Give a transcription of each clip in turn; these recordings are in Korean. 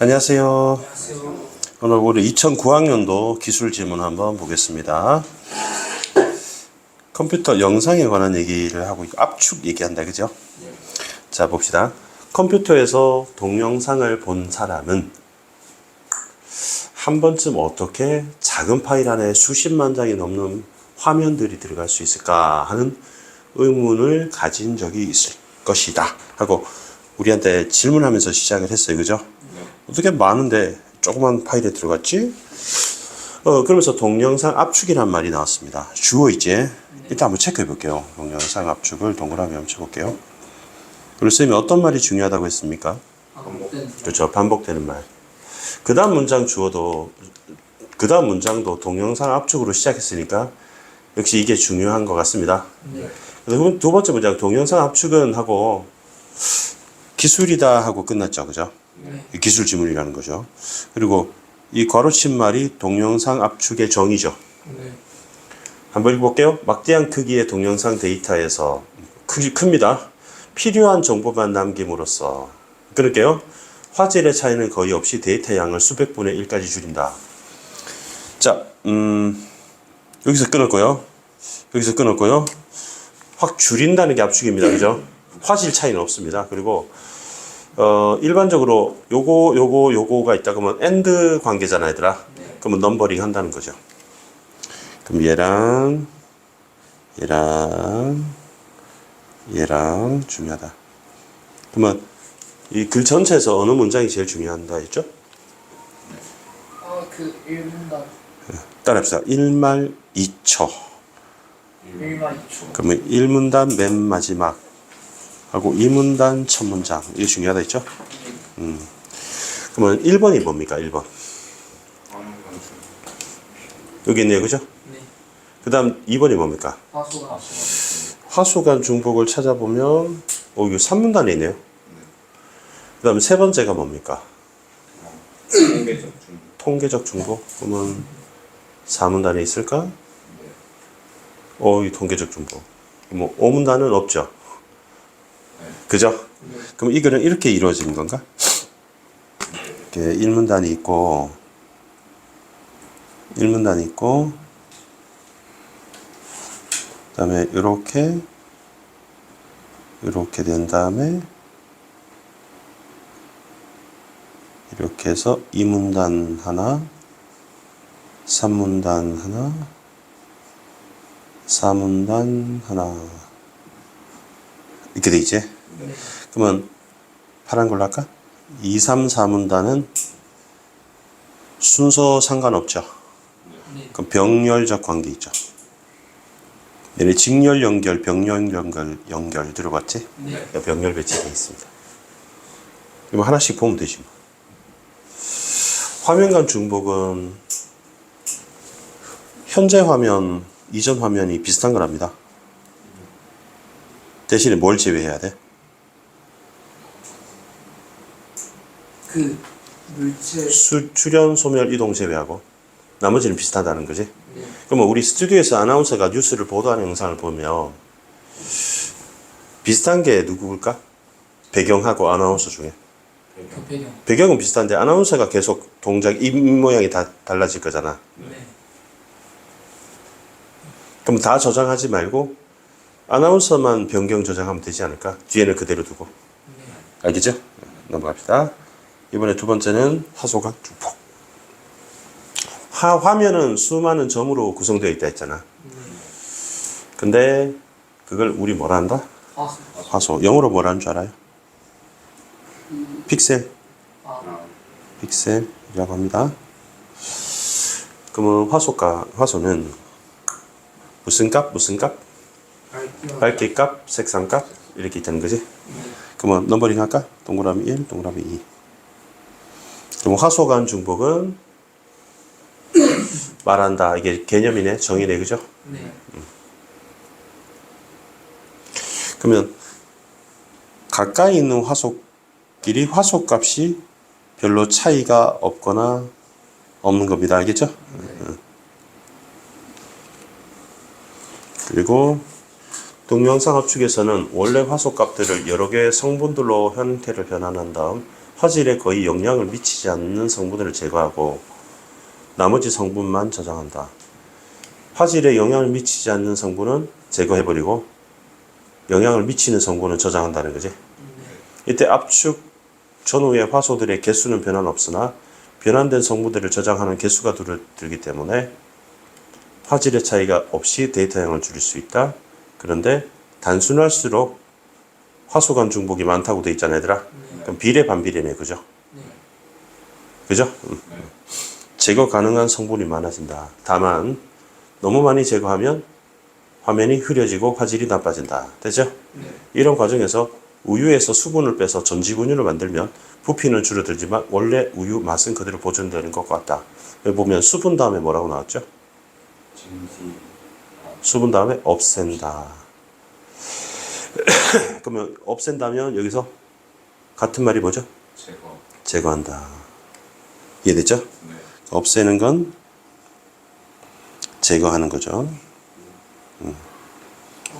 안녕하세요. 오늘 우리 2009학년도 기술 지문 한번 보겠습니다. 컴퓨터 영상에 관한 얘기를 하고 있고 압축 얘기한다, 그죠? 자, 봅시다. 컴퓨터에서 동영상을 본 사람은 한 번쯤 어떻게 작은 파일 안에 수십만 장이 넘는 화면들이 들어갈 수 있을까 하는 의문을 가진 적이 있을 것이다 하고 우리한테 질문하면서 시작을 했어요, 그죠? 어떻게 많은데 조그만 파일에 들어갔지? 그러면서 동영상 압축이란 말이 나왔습니다. 주어 이제 일단 한번 체크해 볼게요. 동영상 압축을 동그라미 한번 쳐볼게요. 그리고 선생님이 어떤 말이 중요하다고 했습니까? 그렇죠, 반복되는 말. 그 다음 문장 주어도 그 다음 문장도 동영상 압축으로 시작했으니까 역시 이게 중요한 것 같습니다. 그리고 두 번째 문장 동영상 압축은 하고 기술이다 하고 끝났죠, 그죠? 기술 지문이라는 거죠. 그리고 이 괄호친 말이 동영상 압축의 정의죠. 한번 읽어볼게요. 막대한 크기의 동영상 데이터에서 큽니다. 필요한 정보만 남김으로써 그럴게요. 화질의 차이는 거의 없이 데이터 양을 수백 분의 1까지 줄인다. 자, 여기서 끊었고요. 여기서 끊었고요. 확 줄인다는 게 압축입니다. 그죠? 화질 차이는 없습니다. 그리고 일반적으로 요거가 있다 그러면 AND 관계잖아, 얘들아. 그러면 넘버링 한다는 거죠. 그럼 얘랑 중요하다. 그러면 이 글 전체에서 어느 문장이 제일 중요한다 했죠? 그 1문단. 따라합시다. 1말 2초. 1말 2초. 그러면 1문단 맨 마지막 하고 2문단 첫 문장. 이게 중요하다 했죠? 그러면 1번이 뭡니까? 1번. 여기 있네요, 그죠? 네. 그 다음 2번이 뭡니까? 화소가. 화소간 중복을 찾아보면 이거 3문단에 있네요. 그 다음 세 번째가 뭡니까? 통계적 중복. 그러면 4문단에 있을까? 이 통계적 중복. 뭐 5문단은 없죠. 그죠? 그럼 이거는 이렇게 이루어지는 건가? 이렇게 1문단이 있고 1문단이 있고 그 다음에 이렇게 된 다음에 이렇게 해서 2문단 하나 3문단 하나 4문단 하나 이렇게 돼 있지? 그러면 파란 걸로 할까? 2, 3, 4문단은 순서 상관없죠. 그럼 병렬적 관계 있죠. 얘네 직렬 연결, 병렬 연결 들어봤지? 병렬 배치되어 있습니다. 그럼 하나씩 보면 되지 뭐. 화면 간 중복은 현재 화면, 이전 화면이 비슷한 거랍니다. 대신에 뭘 제외해야 돼? 그 물체. 출연, 소멸, 이동 제외하고 나머지는 비슷하다는 거지. 그러면 우리 스튜디오에서 아나운서가 뉴스를 보도하는 영상을 보면 비슷한 게 누구일까? 배경하고 아나운서 중에. 배경은 비슷한데 아나운서가 계속 동작, 입 모양이 다 달라질 거잖아. 그럼 다 저장하지 말고 아나운서만 변경 저장하면 되지 않을까? 뒤에는 그대로 두고. 알겠죠? 넘어갑시다. 이번에 두 번째는 화소각 중복. 화면은 수많은 점으로 구성되어 있다 했잖아. 근데 그걸 우리 뭐라 한다? 화소. 영어로 뭐라는 줄 알아요? 픽셀. 픽셀이라고 합니다. 그러면 화소는 무슨 값? 밝기 값, 색상 값 이렇게 있다는 거지. 그러면 넘버링 할까? 동그라미 1, 동그라미 2. 그럼 화소간 중복은 말한다. 이게 개념이네, 정의네, 그죠? 그러면 가까이 있는 화소끼리 화소값이 별로 차이가 없거나 없는 겁니다. 알겠죠? 그리고 동영상 압축에서는 원래 화소값들을 여러 개의 성분들로 형태를 변환한 다음 화질에 거의 영향을 미치지 않는 성분을 제거하고 나머지 성분만 저장한다. 화질에 영향을 미치지 않는 성분은 제거해버리고 영향을 미치는 성분은 저장한다는 거지. 이때 압축 전후의 화소들의 개수는 변화는 없으나 변환된 성분들을 저장하는 개수가 줄어들기 때문에 화질의 차이가 없이 데이터량을 줄일 수 있다. 그런데 단순할수록 화소간 중복이 많다고 돼 있잖아, 얘들아. 그럼 비례 반비례네, 그죠? 그죠? 제거 가능한 성분이 많아진다. 다만 너무 많이 제거하면 화면이 흐려지고 화질이 나빠진다. 되죠? 이런 과정에서 우유에서 수분을 빼서 전지분유를 만들면 부피는 줄어들지만 원래 우유 맛은 그대로 보존되는 것 같다. 여기 보면 수분 다음에 뭐라고 나왔죠? 수분 다음에 없앤다. 그러면 없앤다면 여기서 같은 말이 뭐죠? 제거한다. 이해됐죠? 없애는 건 제거하는 거죠.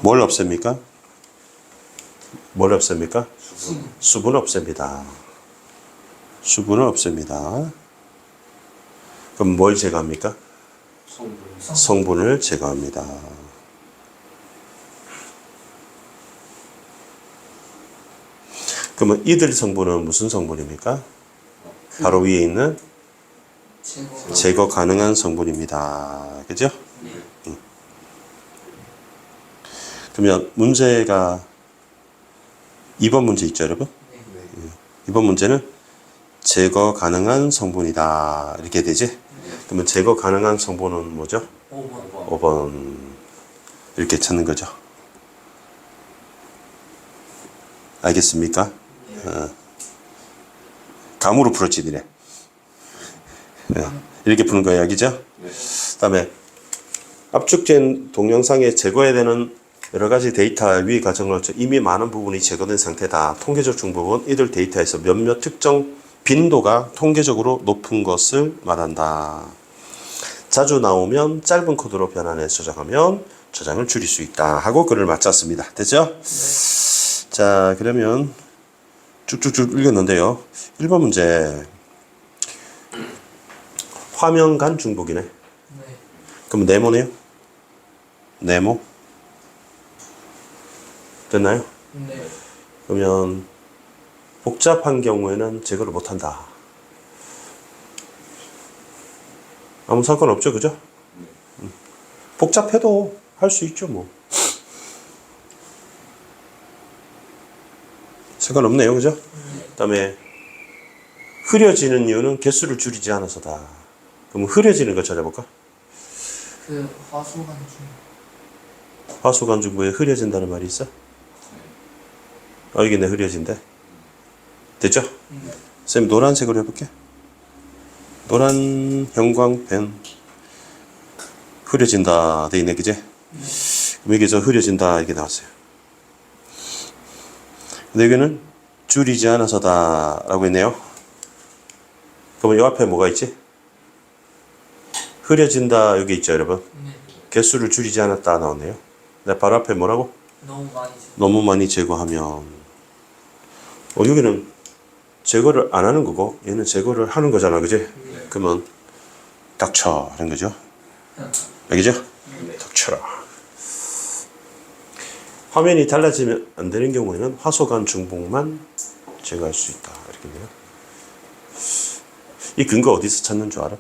뭘 없앱니까? 뭘 없앱니까? 수분을 없앱니다. 수분을 없앱니다. 그럼 뭘 제거합니까? 성분을 제거합니다. 그러면 이들 성분은 무슨 성분입니까? 바로 위에 있는 제거 가능한 성분입니다. 그죠? 그러면 문제가 2번 문제 있죠, 여러분? 2번 문제는 제거 가능한 성분이다. 이렇게 되지? 그러면 제거 가능한 성분은 뭐죠? 5번. 이렇게 찾는 거죠. 알겠습니까? 감으로 풀었지, 니네. 이렇게 푸는 거야, 여기죠? 그 다음에 압축된 동영상에 제거해야 되는 여러 가지 데이터 위 과정을 거쳐 이미 많은 부분이 제거된 상태다. 통계적 중복은 이들 데이터에서 몇몇 특정 빈도가 통계적으로 높은 것을 말한다. 자주 나오면 짧은 코드로 변환해 저장하면 저장을 줄일 수 있다. 하고 글을 마쳤습니다. 됐죠? 자, 그러면 쭉쭉쭉 읽었는데요. 1번 문제. 화면 간 중복이네. 그럼 네모네요? 네모? 됐나요? 그러면 복잡한 경우에는 제거를 못한다. 아무 상관없죠, 그죠? 복잡해도 할 수 있죠, 뭐. 상관없네요, 그죠? 그 다음에 흐려지는 이유는 개수를 줄이지 않아서다. 그럼 흐려지는 거 찾아볼까? 그 화소간 중 화소간 중부에 흐려진다는 말이 있어? 여기 내 흐려진대. 됐죠? 쌤 노란색으로 해볼게. 노란 형광펜 흐려진다 돼 있네, 그제? 그럼 여기서 흐려진다 이게 나왔어요. 근데 여기는 줄이지 않아서다 라고 했네요. 그러면 이 앞에 뭐가 있지? 흐려진다 여기 있죠, 여러분? 개수를 줄이지 않았다 나왔네요. 근데 바로 앞에 뭐라고? 너무 많이 제거하면. 여기는 제거를 안 하는 거고 얘는 제거를 하는 거잖아, 그지? 그러면 닥쳐 하는 거죠. 알겠죠? 닥쳐라. 화면이 달라지면 안 되는 경우에는 화소간 중복만 제거할 수 있다. 이렇게네요. 이 근거 어디서 찾는 줄 알아?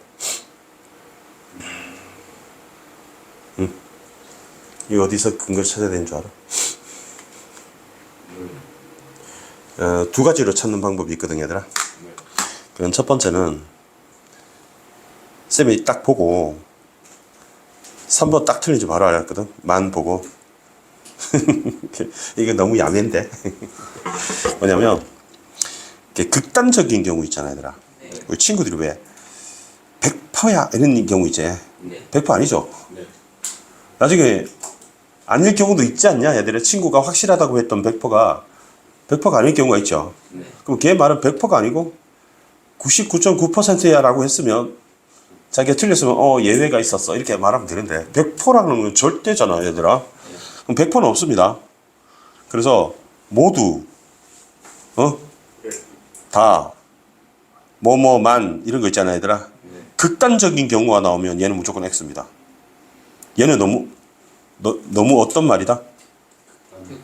응? 이 어디서 근거를 찾아야 되는 줄 알아? 두 가지로 찾는 방법이 있거든, 얘들아. 그럼 첫 번째는 쌤이 딱 보고 3번 딱 틀린지 바로 알았거든. 만 보고. 이게 너무 야매인데. 뭐냐면 극단적인 경우 있잖아, 얘들아. 우리 친구들이 왜 100%야 이런 경우 있지. 100% 아니죠. 나중에 아닐 경우도 있지 않냐. 얘들의 친구가 확실하다고 했던 100%가 아닐 경우가 있죠. 그럼 걔 말은 100%가 아니고 99.9%야 라고 했으면 자기가 틀렸으면 예외가 있었어 이렇게 말하면 되는데 100%라는 건 절대잖아, 얘들아. 그럼 100%는 없습니다. 그래서 모두 다 뭐뭐만 이런 거 있잖아요, 얘들아. 극단적인 경우가 나오면 얘는 무조건 X입니다. 얘는 너무 어떤 말이다?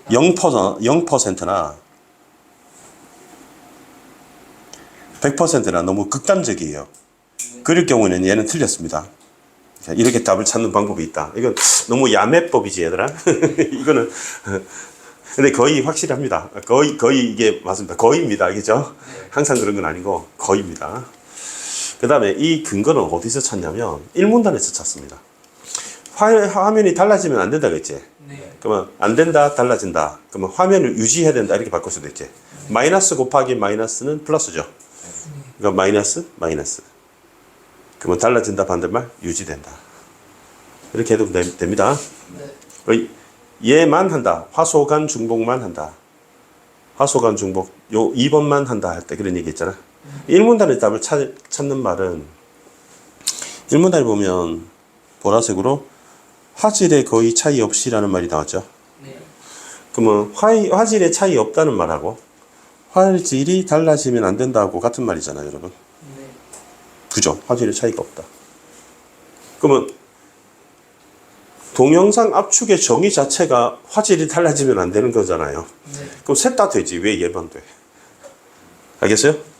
0%나 100%나 너무 극단적이에요. 그럴 경우에는 얘는 틀렸습니다. 이렇게 답을 찾는 방법이 있다. 이건 너무 야매법이지, 얘들아. 이거는 근데 거의 확실합니다. 거의 이게 맞습니다. 거의입니다. 알겠죠? 항상 그런 건 아니고 거의입니다. 그 다음에 이 근거는 어디서 찾냐면 1문단에서 찾습니다. 화면이 달라지면 안 된다 그랬지? 네. 그러면 안 된다, 달라진다. 그러면 화면을 유지해야 된다 이렇게 바꿀 수도 있지. 마이너스 곱하기 마이너스는 플러스죠. 그러니까 마이너스. 그러면 달라진다 반대말 유지된다. 이렇게 해도 됩니다. 네. 얘만 한다. 화소간 중복만 한다. 화소간 중복 요 2번만 한다 할 때 그런 얘기 있잖아. 1문단의 답을 찾는 말은 1문단에 보면 보라색으로 화질에 거의 차이 없이라는 말이 나왔죠. 네. 그러면 화질에 차이 없다는 말하고 화질이 달라지면 안 된다고 같은 말이잖아요, 여러분. 네. 그죠? 화질에 차이가 없다. 그러면 동영상 압축의 정의 자체가 화질이 달라지면 안 되는 거잖아요. 네. 그럼 셋 다 되지. 왜 얘만 돼? 알겠어요?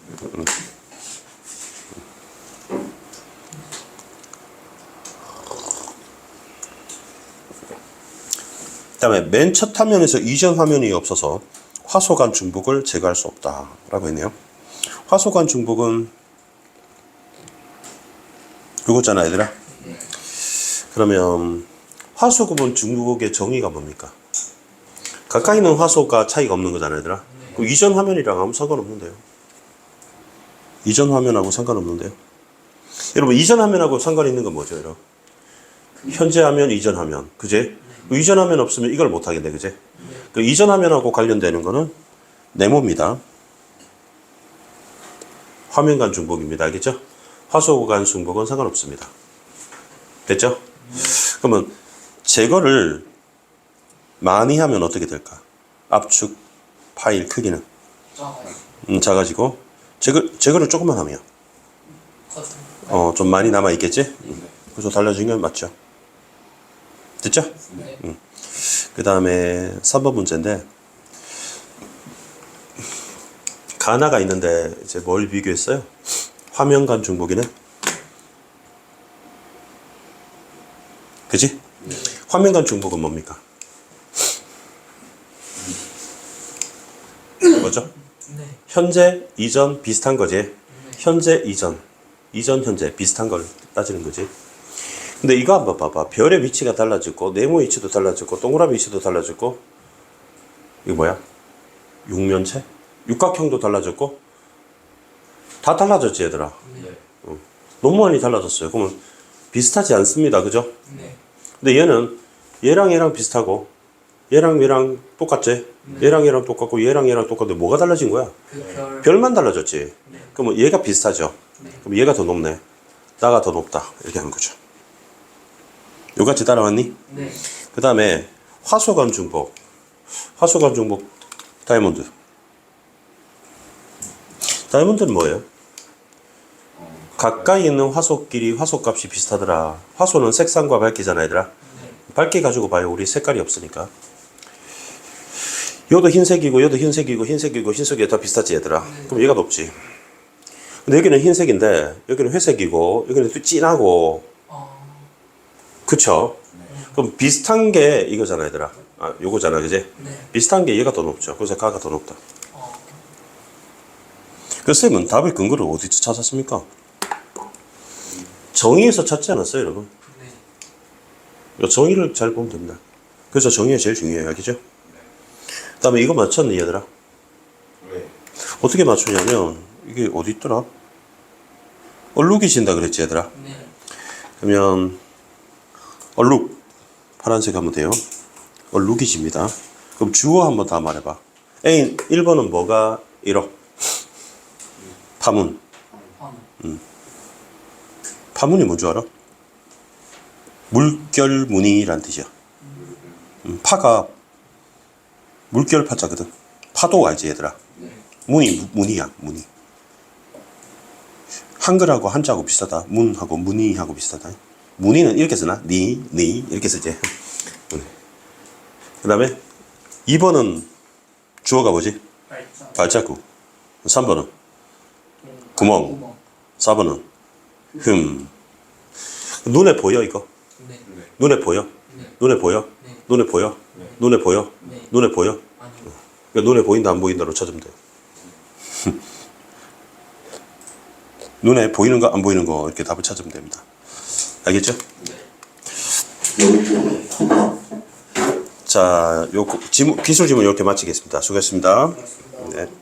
그다음에 맨 첫 화면에서 이전 화면이 없어서 화소간 중복을 제거할 수 없다라고 했네요. 화소간 중복은 이거잖아, 얘들아. 그러면 화소구분 중복의 정의가 뭡니까? 가까이 있는 화소가 차이가 없는 거잖아요, 얘들아. 그 이전 화면이랑 아무 상관없는데요. 이전 화면하고 상관없는데요. 여러분, 이전 화면하고 상관 있는 건 뭐죠, 여러분? 현재 화면, 이전 화면. 그제? 그 이전 화면 없으면 이걸 못 하겠네, 그제? 그 이전 화면하고 관련되는 거는 네모입니다. 화면 간 중복입니다. 알겠죠? 화소 간 중복은 상관없습니다. 됐죠? 그러면 제거를 많이 하면 어떻게 될까? 압축 파일 크기는 작아요. 작아지고 제거를 조금만 하면 좀 많이 남아 있겠지? 그래서 달라진 건 맞죠? 됐죠? 네. 그 다음에 3번 문제인데 가나가 있는데 이제 뭘 비교했어요? 화면 간 중복이네. 그지? 화면 간 중복은 뭡니까? 뭐죠? 네. 현재, 이전 비슷한 거지. 현재, 이전, 현재 비슷한 걸 따지는 거지. 근데 이거 한번 봐봐. 별의 위치가 달라졌고 네모 위치도 달라졌고 동그라미 위치도 달라졌고 이거 뭐야? 육면체? 육각형도 달라졌고 다 달라졌지, 얘들아. 네. 너무 많이 달라졌어요. 그러면 비슷하지 않습니다. 그죠? 네. 근데 얘는 얘랑 비슷하고 얘랑 똑같지? 얘랑 똑같고 얘랑 똑같은데 뭐가 달라진 거야? 그 별만 달라졌지. 네. 그러면 얘가 비슷하죠. 네. 그럼 얘가 더 높네. 나가 더 높다. 이렇게 하는 거죠. 요같이 따라왔니? 네. 그 다음에 화소간 중복. 화소간 중복 다이아몬드. 다이아몬드는 뭐예요? 가까이 있는 화소끼리 화소값이 비슷하더라. 화소는 색상과 밝기잖아, 얘들아. 밝기 가지고 봐요. 우리 색깔이 없으니까. 요도 흰색이고 요도 흰색이고 흰색이 다 비슷하지, 얘들아. 그럼 얘가 높지. 근데 여기는 흰색인데 여기는 회색이고 여기는 또 진하고 그쵸? 그럼 비슷한 게 이거잖아, 얘들아. 아, 요거잖아, 그지? 네. 비슷한 게 얘가 더 높죠. 그래서 가가 더 높다. 그 쌤은 답의 근거를 어디서 찾았습니까? 정의에서 찾지 않았어요, 여러분. 네. 정의를 잘 보면 됩니다. 그래서 정의가 제일 중요해요, 알겠죠? 그 다음에 이거 맞췄니, 얘들아? 왜? 어떻게 맞추냐면 이게 어디 있더라? 얼룩이 진다 그랬지, 얘들아? 네. 그러면 얼룩 파란색 하면 돼요. 얼룩이 집니다. 그럼 주어 한번 다 말해봐. A 1번은 뭐가 1호? 파문. 파문이 뭔 줄 알아? 물결무늬란 뜻이야. 파가 물결 파자거든. 파도 알지, 얘들아? 문이야, 문이. 한글하고 한자하고 비슷하다. 문하고 문의하고 비슷하다. 문의는 이렇게 쓰나? 니 이렇게 쓰지. 그 다음에 2번은 주어가 뭐지? 발자국. 3번은 구멍. 4번은 눈에 보여 이거? 네. 눈에 보여? 네. 눈에 보여? 네. 눈에 보여? 네. 눈에 보여? 네. 눈에 보여? 아니요. 그러니까 눈에 보인다 안 보인다로 찾으면 돼. 눈에 보이는 거 안 보이는 거 이렇게 답을 찾으면 됩니다. 알겠죠? 자, 기술 지문 이렇게 마치겠습니다. 수고했습니다. 네.